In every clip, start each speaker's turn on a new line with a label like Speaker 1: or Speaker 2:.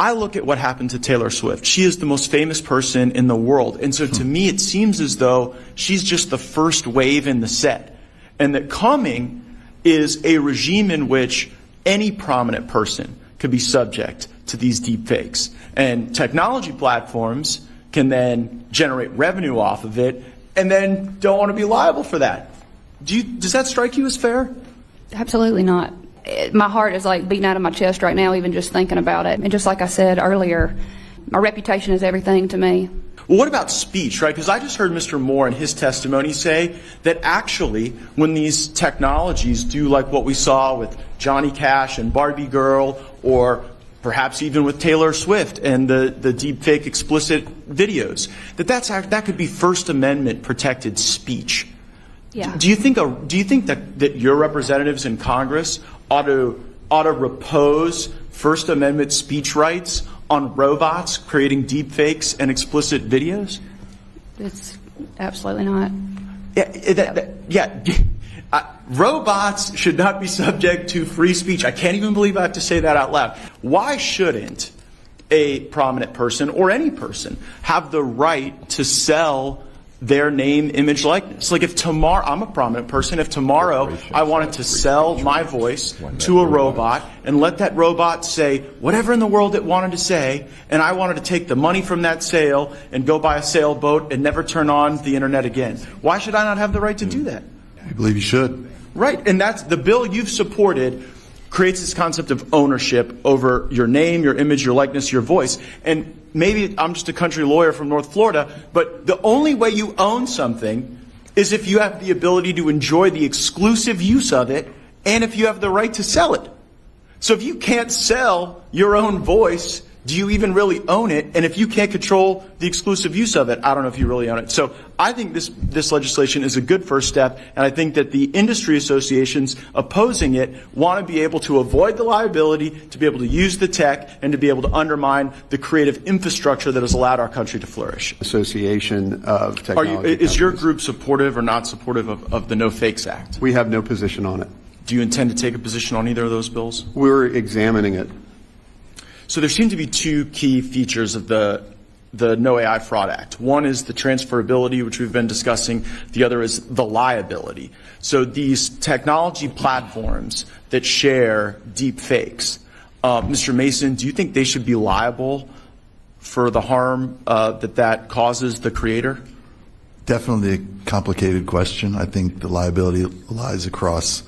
Speaker 1: I look at what happened to Taylor Swift. She is the most famous person in the world. And so to me, it seems as though she's just the first wave in the set. And that coming is a regime in which any prominent person could be subject to these deep fakes. And technology platforms can then generate revenue off of it and then don't want to be liable for that. Does that strike you as fair?
Speaker 2: Absolutely not. My heart is like beating out of my chest right now, even just thinking about it. And just like I said earlier, my reputation is everything to me.
Speaker 1: Well, what about speech, right? Because I just heard Mr. Mohr in his testimony say that actually when these technologies do like what we saw with Johnny Cash and Barbie Girl, or perhaps even with Taylor Swift and the deepfake explicit videos, that could be First Amendment protected speech.
Speaker 2: Yeah.
Speaker 1: Do you think that your representatives in Congress ought to repose First Amendment speech rights on robots creating deep fakes and explicit videos?
Speaker 2: It's absolutely not.
Speaker 1: Robots should not be subject to free speech. I can't even believe I have to say that out loud. Why shouldn't a prominent person or any person have the right to sell their name, image, likeness? Like if tomorrow, I'm a prominent person, if tomorrow I wanted to sell my voice to a robot and let that robot say whatever in the world it wanted to say, and I wanted to take the money from that sale and go buy a sailboat and never turn on the internet again, why should I not have the right to do that?
Speaker 3: I believe you should.
Speaker 1: Right, and that's the bill you've supported creates this concept of ownership over your name, your image, your likeness, your voice. And maybe I'm just a country lawyer from North Florida, but the only way you own something is if you have the ability to enjoy the exclusive use of it and if you have the right to sell it. So if you can't sell your own voice, do you even really own it? And if you can't control the exclusive use of it, I don't know if you really own it. So I think this legislation is a good first step, and I think that the industry associations opposing it want to be able to avoid the liability, to be able to use the tech, and to be able to undermine the creative infrastructure that has allowed our country to flourish.
Speaker 4: Association of Technology
Speaker 1: Is your group supportive or not supportive of the No Fakes Act?
Speaker 4: We have no position on it.
Speaker 1: Do you intend to take a position on either of those bills?
Speaker 4: We're examining it.
Speaker 1: So there seem to be two key features of the No AI Fraud Act. One is the transferability, which we've been discussing. The other is the liability. So these technology platforms that share deep fakes, Mr. Mason, do you think they should be liable for the harm that causes the creator?
Speaker 3: Definitely a complicated question. I think the liability lies across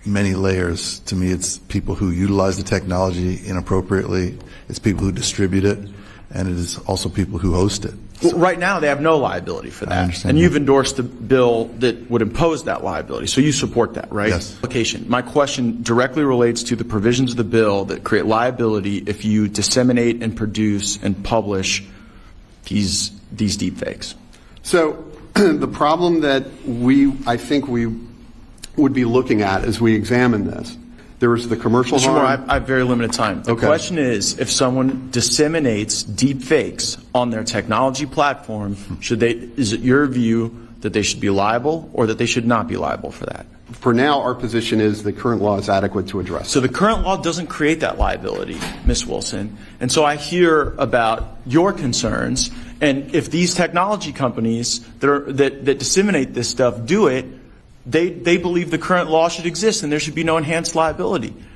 Speaker 3: many layers. To me, it's people who utilize the technology inappropriately, it's people who distribute it, and it is also people who host it.
Speaker 1: Well, right now, they have no liability for that.
Speaker 3: I understand
Speaker 1: and
Speaker 3: that.
Speaker 1: you've endorsed the bill that would impose that liability. So you support that, right?
Speaker 3: Yes.
Speaker 1: My question directly relates to the provisions of the bill that create liability if you disseminate and produce and publish these deep fakes.
Speaker 4: So the problem that I think we would be looking at as we examine this, there is the commercial
Speaker 1: Mr. Mohr,
Speaker 4: harm.
Speaker 1: I have very limited time. The question is, if someone disseminates deep fakes on their technology platform, is it your view that they should be liable or that they should not be liable for that?
Speaker 4: For now, our position is the current law is adequate to address it.
Speaker 1: So the current law doesn't create that liability, Ms. Wilson. And so I hear about your concerns, and if these technology companies that disseminate this stuff do it, they believe the current law should exist and there should be no enhanced liability.